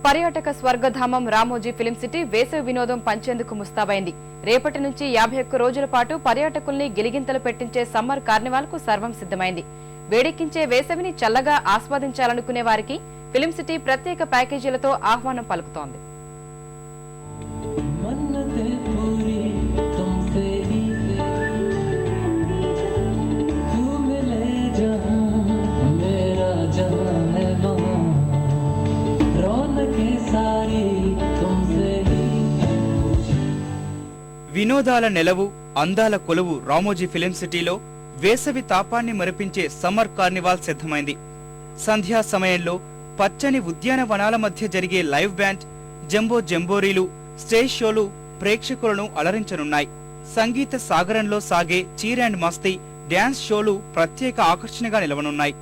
పర్యాటక స్వర్గధామం Ramoji film city వేసవి వినోదం పంచేందుకు ముస్తాబైంది. రేపటి నుంచి 51 రోజుల పాటు పర్యాటకుల్ని గిలిగింతలు పెట్టించే సమ్మర్ కార్నివాల్ కు సర్వం సిద్ధమైంది. వేడెక్కించే వేసవిని చల్లగా ఆస్వాదించాలనుకునే వారికి ఫిలిం సిటీ ప్రత్యేక ప్యాకేజీలతో ఆహ్వానం పలుకుతోంది. వినోదాల నెలవు, అందాల కొలువు రామోజీ ఫిలిం సిటీలో వేసవి తాపాన్ని మరిపించే సమ్మర్ కార్నివాల్ సిద్ధమైంది. సంధ్యా సమయంలో పచ్చని ఉద్యానవనాల మధ్య జరిగే లైవ్ బ్యాండ్, జంబో జంబోరీలు, స్టేజ్ షోలు ప్రేక్షకులను అలరించనున్నాయి. సంగీత సాగరంలో సాగే చీర్ అండ్ మస్తీ, డ్యాన్స్ షోలు ప్రత్యేక ఆకర్షణగా నిలవనున్నాయి.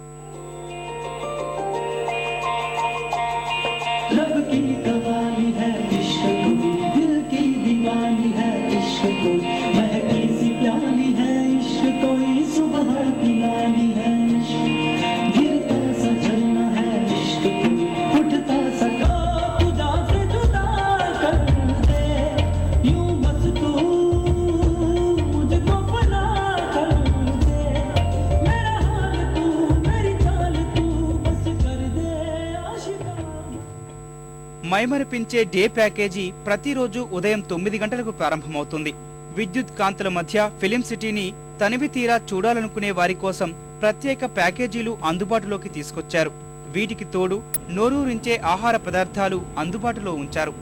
మైమరిపించే డే ప్యాకేజీ ప్రతిరోజు ఉదయం 9 గంటలకు ప్రారంభమవుతుంది. విద్యుత్ కాంతుల మధ్య ఫిలిం సిటీని తనివి తీరా చూడాలనుకునే వారి కోసం ప్రత్యేక ప్యాకేజీలు అందుబాటులోకి తీసుకొచ్చారు. వీటికి తోడు నోరూరించే ఆహార పదార్థాలు అందుబాటులో ఉంచారు.